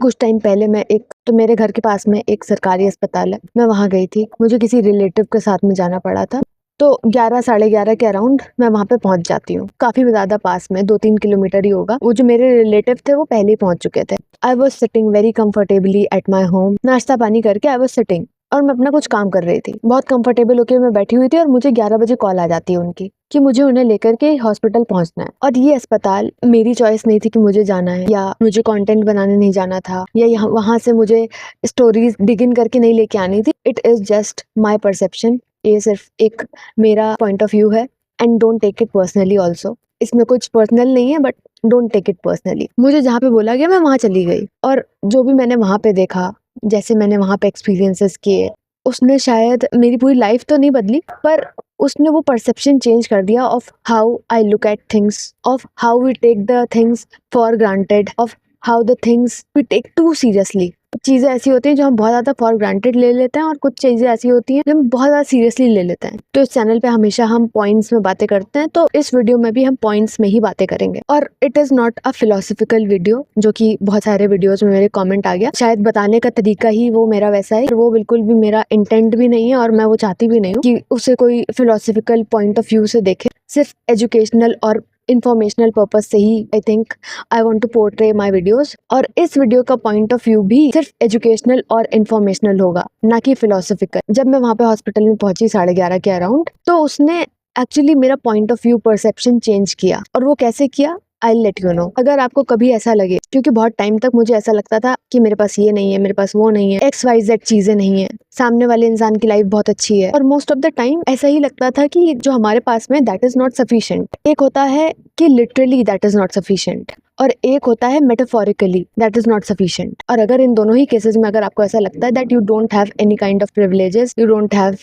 कुछ टाइम पहले मेरे घर के पास में एक सरकारी अस्पताल है, मैं वहाँ गई थी। मुझे किसी रिलेटिव के साथ में जाना पड़ा था, तो 11 साढ़े 11 के अराउंड मैं वहाँ पे पहुँच जाती हूँ। काफ़ी ज़्यादा पास में 2-3 किलोमीटर ही होगा। वो जो मेरे रिलेटिव थे वो पहले ही पहुँच चुके थे। I was sitting very comfortably at my home. नाश्ता पानी करके आई वॉज सिटिंग और मैं अपना कुछ काम कर रही थी। बहुत कंफर्टेबल होकर मैं बैठी हुई थी और मुझे 11 बजे कॉल आ जाती है उनकी कि मुझे उन्हें लेकर के हॉस्पिटल पहुंचना है। और ये अस्पताल मेरी चॉइस नहीं थी कि मुझे जाना है, या मुझे कंटेंट बनाने नहीं जाना था, या यहाँ वहाँ से मुझे स्टोरीज डिगिन करके नहीं लेके आनी थी। It is just my perception. ये सिर्फ एक मेरा पॉइंट ऑफ व्यू है and don't take it personally also. इसमें कुछ पर्सनल नहीं है, but don't take it personally. मुझे जहाँ पे बोला गया मैं वहाँ चली गई, और जो भी मैंने वहाँ पे देखा, जैसे मैंने वहाँ पे एक्सपीरियंसेस किए, उसने शायद मेरी पूरी लाइफ तो नहीं बदली, पर उसने वो परसेप्शन चेंज कर दिया of how I look at things, of how we take the things for granted, of how the things we take too seriously. चीज़ें ऐसी होती हैं जो हम बहुत ज़्यादा फॉर ग्रांटेड ले लेते हैं, और कुछ चीज़ें ऐसी होती हैं जो हम बहुत ज़्यादा सीरियसली ले लेते हैं। तो इस चैनल पे हमेशा हम पॉइंट्स में बातें करते हैं, तो इस वीडियो में भी हम पॉइंट्स में ही बातें करेंगे। और it is not a philosophical video, जो कि बहुत सारे वीडियोस में मेरे कमेंट आ गया। शायद बताने का तरीका ही वो मेरा वैसा है, वो बिल्कुल भी मेरा इंटेंट भी नहीं है, और मैं वो चाहती भी नहीं हूँ कि उसे कोई फिलोसफिकल पॉइंट ऑफ व्यू से देखे। सिर्फ एजुकेशनल और इन्फॉर्मेशनल पर्पज से ही I think I want to portray my videos. और इस वीडियो का पॉइंट ऑफ व्यू भी सिर्फ एजुकेशनल और इन्फॉर्मेशनल होगा, ना कि फिलोसफिकल। जब मैं वहाँ पे हॉस्पिटल में पहुंची 11:30 के अराउंड, तो उसने एक्चुअली मेरा point of view perception change किया। और वो कैसे किया, आई लेट यू नो। अगर आपको कभी ऐसा लगे, क्योंकि बहुत टाइम तक मुझे ऐसा लगता था कि मेरे पास ये नहीं है, मेरे पास वो नहीं है, XYZ चीजें नहीं है, सामने वाले इंसान की लाइफ बहुत अच्छी है, और मोस्ट ऑफ द टाइम ऐसा ही लगता था कि जो हमारे पास में दैट इज नॉट सफिशिएंट। एक होता है कि literally that is not sufficient, और एक होता है metaphorically that is not sufficient. और अगर इन दोनों ही केसेस में अगर आपको ऐसा लगता है that you don't have any kind of privileges, you don't have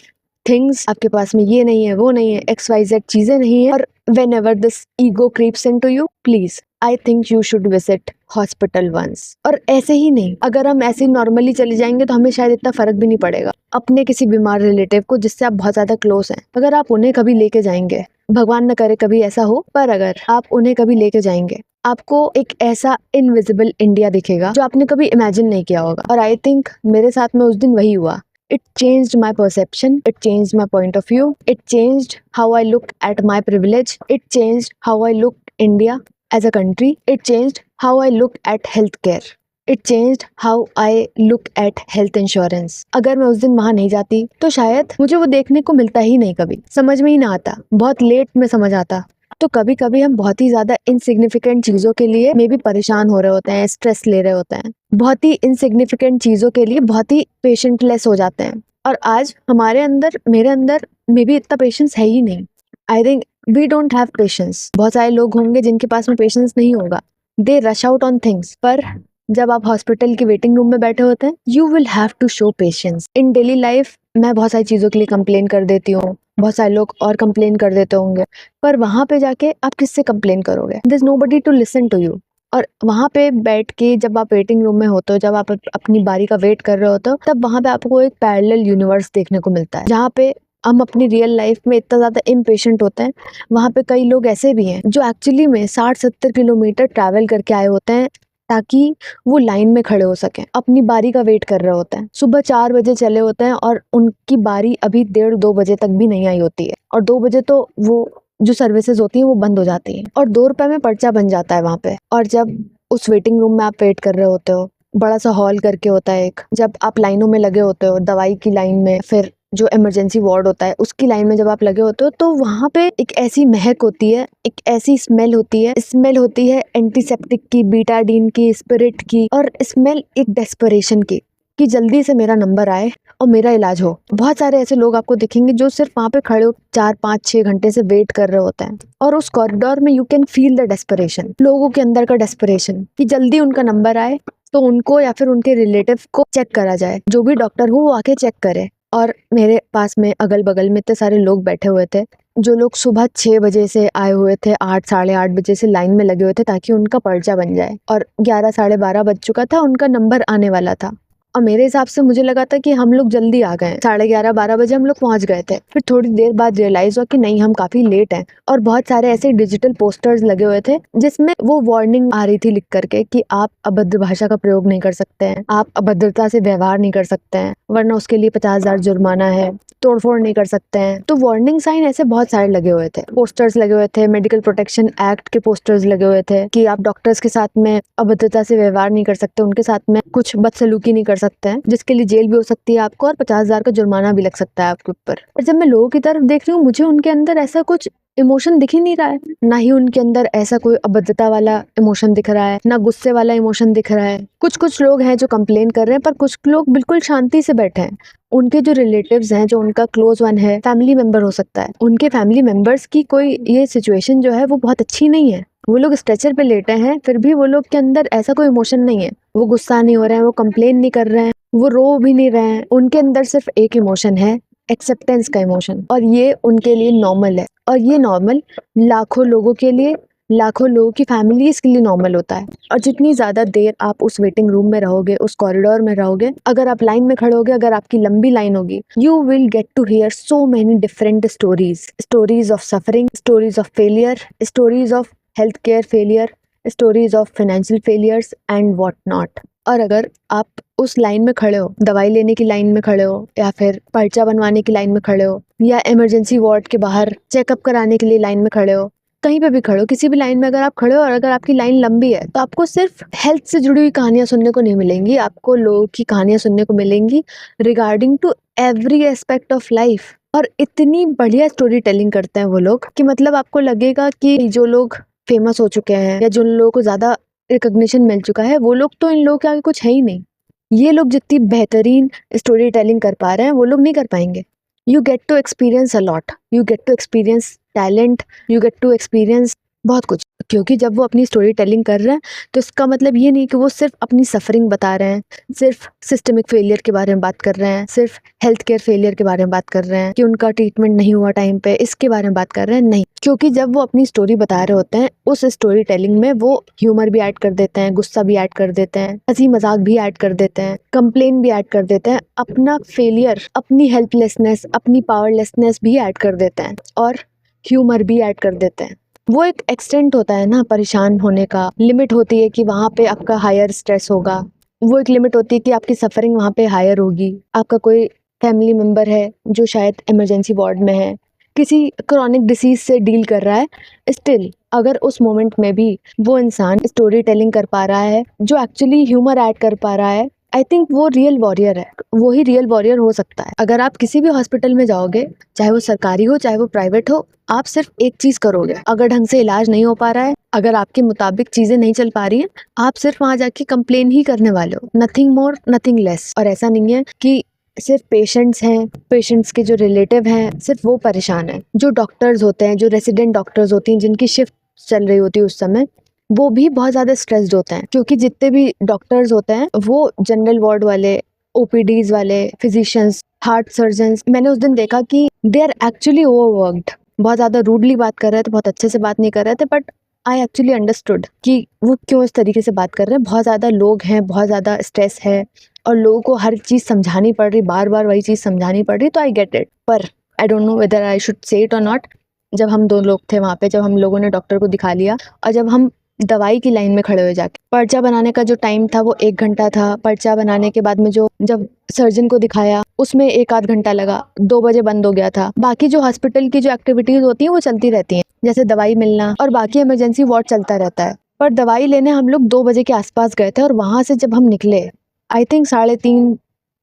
things, आपके पास में ये नहीं है, वो नहीं है, XYZ चीजें नहीं है, और whenever this ego creeps into you, please, I think you should visit hospital once. और ऐसे ही नहीं, अगर हम ऐसे ही नॉर्मली चले जाएंगे तो हमें शायद इतना फर्क भी नहीं पड़ेगा। अपने किसी बीमार रिलेटिव को जिससे आप बहुत ज्यादा क्लोज हैं, अगर आप उन्हें कभी लेके जाएंगे, भगवान न करे कभी ऐसा हो, पर अगर आप उन्हें कभी लेके जाएंगे, आपको एक ऐसा इनविजिबल इंडिया दिखेगा जो आपने कभी इमेजिन नहीं किया होगा। और आई थिंक मेरे साथ में उस दिन वही हुआ। It changed my perception, it changed my point of view, it changed how I look at my privilege, it changed how I look India as a country, it changed how I look at healthcare, it changed how I look at health insurance. अगर मैं उस दिन वहाँ नहीं जाती तो शायद मुझे वो देखने को मिलता ही नहीं, कभी समझ में ही ना आता, बहुत लेट में समझ आता। तो कभी कभी हम बहुत ही ज्यादा इनसिग्निफिकेंट चीजों के लिए मे भी परेशान हो रहे होते हैं, स्ट्रेस ले रहे होते हैं, बहुत ही इनसिग्निफिकेंट चीजों के लिए बहुत ही पेशेंटलेस हो जाते हैं। और आज हमारे अंदर, मेरे अंदर मे भी इतना पेशेंस है ही नहीं। I think we don't have patience. बहुत सारे लोग होंगे जिनके पास में पेशेंस नहीं होगा, दे रश आउट ऑन थिंग्स। पर जब आप हॉस्पिटल के वेटिंग रूम में बैठे होते हैं, you will have to show patience. In daily life मैं बहुत सारी चीजों के लिए कंप्लेन कर देती हूँ, बहुत सारे लोग और कंप्लेन कर देते होंगे, पर वहां पे जाके आप किससे कंप्लेन करोगे? There is nobody to listen to you. और वहां पे बैठ के जब आप वेटिंग रूम में होते हो, जब आप अपनी बारी का वेट कर रहे होते हो, तब वहां पे आपको एक पैरेलल यूनिवर्स देखने को मिलता है, जहाँ पे हम अपनी रियल लाइफ में इतना ज्यादा इम्पेशेंट होते हैं। वहां पे कई लोग ऐसे भी हैं जो एक्चुअली में 60-70 किलोमीटर ट्रैवल करके आए होते हैं ताकि वो लाइन में खड़े हो सकें, अपनी बारी का वेट कर रहे होते हैं। सुबह 4 बजे चले होते हैं और उनकी बारी अभी 1:30-2 बजे तक भी नहीं आई होती है, और 2 बजे तो वो जो सर्विसेज होती हैं वो बंद हो जाती हैं, और 2 रुपए में पर्चा बन जाता है वहाँ पे। और जब उस वेटिंग रूम में आप वेट कर रहे होते हो, बड़ा सा हॉल करके होता है एक, जब आप लाइनों में लगे होते हो, दवाई की लाइन में, फिर जो इमरजेंसी वार्ड होता है उसकी लाइन में जब आप लगे होते हो, तो वहाँ पे एक ऐसी महक होती है, एक ऐसी स्मेल होती है एंटीसेप्टिक की, बीटाडीन की, स्पिरिट की, और स्मेल एक डेस्परेशन की, कि जल्दी से मेरा नंबर आए और मेरा इलाज हो। बहुत सारे ऐसे लोग आपको दिखेंगे जो सिर्फ वहाँ पे खड़े हो 4-5-6 घंटे से वेट कर रहे होते हैं, और उस कॉरिडोर में you can feel the desperation, लोगों के अंदर का डेस्परेशन, कि जल्दी उनका नंबर आए तो उनको या फिर उनके रिलेटिव को चेक करा जाए, जो भी डॉक्टर हो वो आके चेक करे। और मेरे पास में अगल बगल में इतने सारे लोग बैठे हुए थे, जो लोग सुबह 6 बजे से आए हुए थे, 8 साढ़े 8 बजे से लाइन में लगे हुए थे ताकि उनका पर्चा बन जाए, और 11 साढ़े 12 बज चुका था, उनका नंबर आने वाला था। और मेरे हिसाब से मुझे लगा था कि हम लोग जल्दी आ गए, 11:30-12 बजे हम लोग पहुंच गए थे। फिर थोड़ी देर बाद रियलाइज हुआ कि नहीं, हम काफी लेट हैं। और बहुत सारे ऐसे डिजिटल पोस्टर्स लगे हुए थे जिसमें वो वार्निंग आ रही थी लिख करके कि आप अभद्र भाषा का प्रयोग नहीं कर सकते हैं, आप अभद्रता से व्यवहार नहीं कर सकते हैं, वरना उसके लिए 50,000 जुर्माना है, तोड़फोड़ नहीं कर सकते हैं। तो वार्निंग साइन ऐसे बहुत सारे लगे हुए थे, पोस्टर्स लगे हुए थे, मेडिकल प्रोटेक्शन एक्ट के पोस्टर्स लगे हुए थे कि आप डॉक्टर्स के साथ में अभद्रता से व्यवहार नहीं कर सकते, उनके साथ में कुछ बदसलूकी नहीं कर सकते हैं, जिसके लिए जेल भी हो सकती है आपको और 50,000 का जुर्माना भी लग सकता है आपके ऊपर। और जब मैं लोगों की तरफ देख रही हूँ, मुझे उनके अंदर ऐसा कुछ इमोशन दिख ही नहीं रहा है, ना ही उनके अंदर ऐसा कोई अभद्रता वाला इमोशन दिख रहा है, ना गुस्से वाला इमोशन दिख रहा है। कुछ लोग हैं जो कंप्लेन कर रहे हैं, पर कुछ लोग बिल्कुल शांति से बैठे हैं। उनके जो रिलेटिव्स हैं, जो उनका क्लोज वन है, फैमिली मेंबर हो सकता है, उनके फैमिली मेंबर्स की कोई ये सिचुएशन जो है वो बहुत अच्छी नहीं है। वो लोग स्ट्रेचर पे लेटे हैं, फिर भी वो लोग के अंदर ऐसा कोई इमोशन नहीं है, वो गुस्सा नहीं हो रहे हैं, वो कंप्लेन नहीं कर रहे हैं, वो रो भी नहीं रहे हैं। उनके अंदर सिर्फ एक इमोशन है, एक्सेप्टेंस का इमोशन, और ये उनके लिए नॉर्मल है। और ये नॉर्मल लाखों लोगों के लिए, लाखों लोगों की फैमिलीज के लिए नॉर्मल होता है। और जितनी ज्यादा देर आप उस वेटिंग रूम में रहोगे, उस कॉरिडोर में रहोगे, अगर आप लाइन में खड़े होगे, अगर आपकी लंबी लाइन होगी, you will get to hear so many different stories of suffering, stories of failure, stories of health care failure, stories of financial failures and what not. और अगर आप उस लाइन में खड़े हो, दवाई लेने की लाइन में खड़े हो, या फिर पर्चा बनवाने की लाइन में खड़े हो, या इमरजेंसी वार्ड के बाहर चेकअप कराने के लिए लाइन में खड़े हो, कहीं पे भी खड़े हो, किसी भी लाइन में अगर आप खड़े हो और अगर आपकी लाइन लंबी है, तो आपको सिर्फ हेल्थ से जुड़ी हुई कहानियां सुनने को नहीं मिलेंगी, आपको लोगों की कहानियां सुनने को मिलेंगी regarding to every aspect of life. और इतनी बढ़िया स्टोरी टेलिंग करते हैं वो लोग कि मतलब आपको लगेगा कि जो लोग फेमस हो चुके हैं या जिन लोगों को ज्यादा रिकॉग्निशन मिल चुका है, वो लोग तो इन लोगों के आगे कुछ है ही नहीं। ये लोग जितनी बेहतरीन स्टोरी टेलिंग कर पा रहे हैं, वो लोग नहीं कर पाएंगे। You get to experience a lot, you get to experience talent, you get to experience बहुत कुछ। क्योंकि जब वो अपनी स्टोरी टेलिंग कर रहे हैं, तो इसका मतलब ये नहीं कि वो सिर्फ अपनी सफरिंग बता रहे हैं, सिर्फ सिस्टमिक फेलियर के बारे में बात कर रहे हैं, सिर्फ हेल्थ केयर फेलियर के बारे में बात कर रहे हैं कि उनका ट्रीटमेंट नहीं हुआ टाइम पे, इसके बारे में बात कर रहे हैं, नहीं। क्योंकि जब वो अपनी स्टोरी बता रहे होते हैं, उस स्टोरी टेलिंग में वो ह्यूमर भी ऐड कर देते हैं, गुस्सा भी ऐड कर देते हैं, हंसी मजाक भी ऐड कर देते हैं, कंप्लेन भी ऐड कर देते हैं, अपना फेलियर, अपनी हेल्पलेसनेस, अपनी पावरलेसनेस भी ऐड कर देते हैं, और ह्यूमर भी ऐड कर देते हैं। वो एक एक्सटेंट होता है ना परेशान होने का, लिमिट होती है कि वहाँ पे आपका हायर स्ट्रेस होगा, वो एक लिमिट होती है कि आपकी सफरिंग वहाँ पे हायर होगी। आपका कोई फैमिली मेम्बर है जो शायद इमरजेंसी वार्ड में है, किसी क्रॉनिक डिसीज से डील कर रहा है, स्टिल अगर उस मोमेंट में भी वो इंसान स्टोरी टेलिंग कर पा रहा है, जो एक्चुअली ह्यूमर ऐड कर पा रहा है, आई थिंक वो रियल वॉरियर है, वो ही रियल वॉरियर हो सकता है। अगर आप किसी भी हॉस्पिटल में जाओगे, चाहे वो सरकारी हो चाहे वो प्राइवेट हो, आप सिर्फ एक चीज करोगे, अगर ढंग से इलाज नहीं हो पा रहा है, अगर आपके मुताबिक चीजें नहीं चल पा रही हैं, आप सिर्फ वहां जाके कंप्लेन ही करने वाले हो, नथिंग मोर नथिंग लेस। और ऐसा नहीं है कि सिर्फ पेशेंट्स हैं, पेशेंट्स के जो रिलेटिव हैं सिर्फ वो परेशान है, जो डॉक्टर्स होते हैं, जो रेसिडेंट डॉक्टर्स होती हैं, जिनकी शिफ्ट चल रही होती है उस समय, वो भी बहुत ज्यादा स्ट्रेस्ड होते हैं। क्योंकि जितने भी डॉक्टर्स होते हैं वो जनरल वार्ड वाले, ओपीडीज वाले, फिजिशियंस, हार्ट सर्जन्स, मैंने उस दिन देखा कि दे आर एक्चुअली ओवरवर्क्ड। बहुत ज्यादा रूडली बात कर रहे थे, बहुत अच्छे से बात नहीं कर रहे थे, बट आई एक्चुअली अंडरस्टूड कि वो क्यों इस तरीके से बात कर रहे हैं। बहुत ज्यादा लोग हैं, बहुत ज्यादा स्ट्रेस है, और लोगों को हर चीज समझानी पड़ रही, बार बार वही चीज समझानी पड़ रही, तो आई गेट इट। पर I don't know whether I should say it और नॉट। जब हम 2 लोग थे वहाँ पे, जब हम लोगों ने डॉक्टर को दिखा लिया, और जब हम दवाई की लाइन में खड़े हुए जाके, पर्चा बनाने का जो टाइम था वो 1 घंटा था। पर्चा बनाने के बाद में जब सर्जन को दिखाया, उसमें 1 आध घंटा लगा, 2 बजे बंद हो गया था। बाकी जो हॉस्पिटल की जो एक्टिविटीज होती हैं वो चलती रहती हैं, जैसे दवाई मिलना और बाकी इमरजेंसी वार्ड चलता रहता है। पर दवाई लेने हम लोग 2 बजे के आसपास गए थे, और वहां से जब हम निकले, आई थिंक 3:30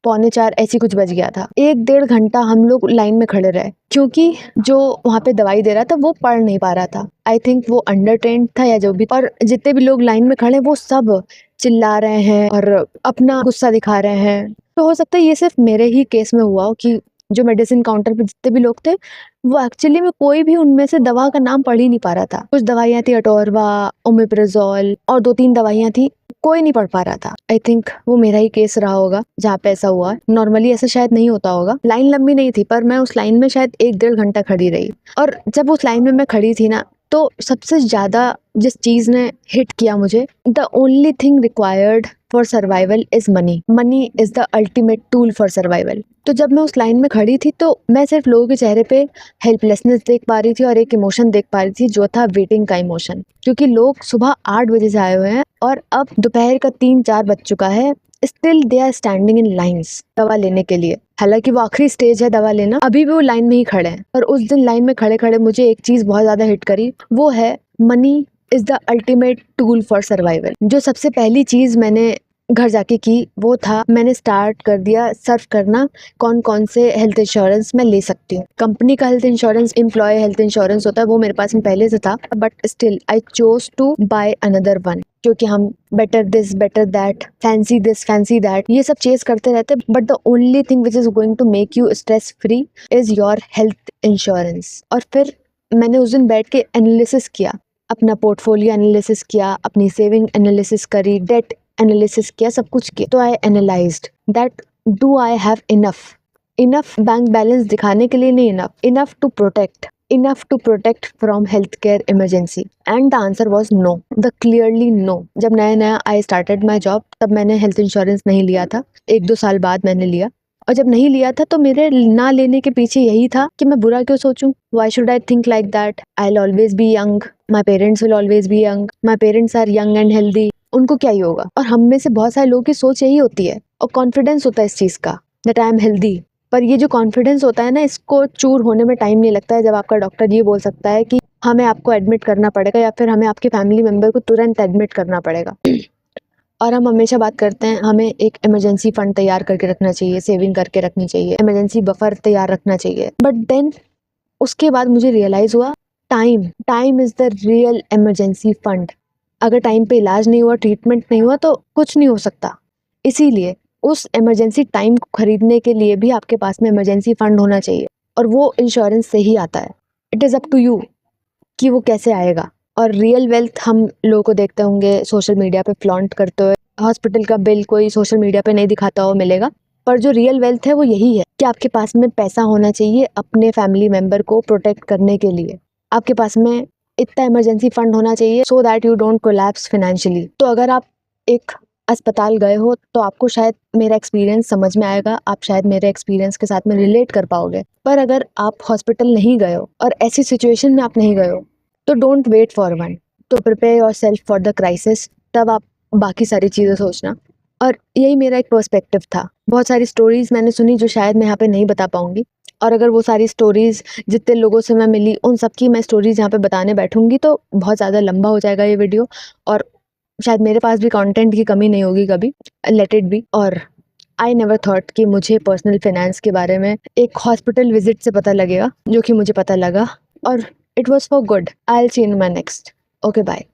पौने 4 ऐसी कुछ बज गया था। 1-1.5 घंटा हम लोग लाइन में खड़े रहे, क्योंकि जो वहाँ पे दवाई दे रहा था वो पढ़ नहीं पा रहा था। आई थिंक वो अंडर ट्रेंड था या जो भी, और जितने भी लोग लाइन में खड़े वो सब चिल्ला रहे हैं और अपना गुस्सा दिखा रहे हैं। तो हो सकता है ये सिर्फ मेरे ही केस में हुआ हो कि जो मेडिसिन काउंटर पे जितने भी लोग थे, वो एक्चुअली में कोई भी उनमें से दवा का नाम पढ़ ही नहीं पा रहा था। कुछ दवाइयाँ थी अटोरवा, ओमेप्राजोल, और 2-3 दवाइयाँ थी, कोई नहीं पढ़ पा रहा था। आई थिंक वो मेरा ही केस रहा होगा जहाँ पे ऐसा हुआ। नॉर्मली ऐसा शायद नहीं होता होगा। लाइन लंबी नहीं थी, पर मैं उस लाइन में शायद 1-1.5 घंटा खड़ी रही। और जब उस लाइन में मैं खड़ी थी ना, तो सबसे ज्यादा जिस चीज ने हिट किया मुझे, the only thing required for survival is money, money is the ultimate tool for survival. तो जब मैं उस लाइन में खड़ी थी तो मैं सिर्फ लोगों के चेहरे पे हेल्पलेसनेस देख पा रही थी और एक इमोशन देख पा रही थी जो था वेटिंग का इमोशन, क्योंकि लोग सुबह 8 बजे से आए हुए हैं और अब दोपहर का 3-4 बज चुका है, still they are standing in lines दवा लेने के लिए। हालांकि वो आखिरी स्टेज है दवा लेना, अभी भी वो लाइन में ही खड़े हैं। और उस दिन लाइन में खड़े खड़े मुझे एक चीज बहुत ज्यादा हिट करी, वो है money is the ultimate tool for survival. जो सबसे पहली चीज मैंने घर जाके की वो था, मैंने स्टार्ट कर दिया सर्च करना कौन कौन से हेल्थ इंश्योरेंस मैं ले सकती हूँ। कंपनी का health insurance, employ health insurance होता है, वो मेरे पास में पहले से था, but still I chose to buy another one, क्योंकि हम better this better that, fancy this fancy that, ये सब चेज करते रहते। But the only thing which is going to make you stress free is your health insurance. और फिर मैंने उस दिन बैठ के एनालिसिस किया, अपना पोर्टफोलियो एनालिसिस किया, अपनी सेविंग एनालिसिस करी, डेट एनालिसिस किया, सब कुछ किया। तो I analysed that do I have enough bank balance दिखाने के लिए नहीं, enough to protect from health care emergency. And the answer was no, the clearly no. जब नया आई स्टार्टेड माई जॉब तब मैंने हेल्थ इंश्योरेंस नहीं लिया था, 1-2 साल बाद मैंने लिया। और जब नहीं लिया था तो मेरे ना लेने के पीछे यही था कि मैं बुरा क्यों सोचूं, why should I think like that, I will always be young, my parents will always be young, my parents are young and healthy, उनको क्या ही होगा। और हम में से बहुत सारे लोगों की सोच यही होती है और कॉन्फिडेंस होता है इस चीज़ का, दैट आई एम हेल्दी। पर ये जो कॉन्फिडेंस होता है ना, इसको चूर होने में टाइम नहीं लगता है जब आपका डॉक्टर ये बोल सकता है कि हमें आपको एडमिट करना पड़ेगा या फिर हमें आपके फैमिली मेम्बर को तुरंत एडमिट करना पड़ेगा। और हम हमेशा बात करते हैं हमें एक इमरजेंसी फंड तैयार करके रखना चाहिए, सेविंग करके रखनी चाहिए, इमरजेंसी बफर तैयार रखना चाहिए। बट देन उसके बाद मुझे रियलाइज हुआ time is the real emergency fund. अगर टाइम पे इलाज नहीं हुआ, ट्रीटमेंट नहीं हुआ तो कुछ नहीं हो सकता। इसीलिए उस इमरजेंसी टाइम को खरीदने के लिए भी आपके पास में इमरजेंसी फंड होना चाहिए, और वो इंश्योरेंस से ही आता है। It is up to you कि वो कैसे आएगा। और रियल वेल्थ हम लोगों को देखते होंगे सोशल मीडिया पे फ्लॉन्ट करते हुए, हॉस्पिटल का बिल कोई सोशल मीडिया पे नहीं दिखाता हो मिलेगा, पर जो रियल वेल्थ है वो यही है कि आपके पास में पैसा होना चाहिए अपने फैमिली मेम्बर को प्रोटेक्ट करने के लिए। आपके पास में इतना इमरजेंसी फंड होना चाहिए so that you don't collapse financially. तो अगर आप एक अस्पताल गए हो तो आपको शायद मेरा एक्सपीरियंस समझ में आएगा, आप शायद मेरे एक्सपीरियंस के साथ में रिलेट कर पाओगे। पर अगर आप हॉस्पिटल नहीं गए हो और ऐसी सिचुएशन में आप नहीं गए हो तो डोंट वेट फॉर वन, तो prepare your self for the crisis, तब आप बाकी सारी चीज़ें सोचना। और यही मेरा एक पर्सपेक्टिव था। बहुत सारी स्टोरीज मैंने सुनी जो शायद मैं यहाँ पे नहीं बता पाऊंगी, और अगर वो सारी स्टोरीज जितने लोगों से मैं मिली उन सब की मैं स्टोरीज यहाँ पे बताने बैठूंगी तो बहुत ज़्यादा लंबा हो जाएगा ये वीडियो, और शायद मेरे पास भी कंटेंट की कमी नहीं होगी कभी, लेट इट बी। और आई नेवर थॉट कि मुझे पर्सनल फाइनेंस के बारे में एक हॉस्पिटल विजिट से पता लगेगा, जो कि मुझे पता लगा, और it was for good. I will see in my next. Okay bye.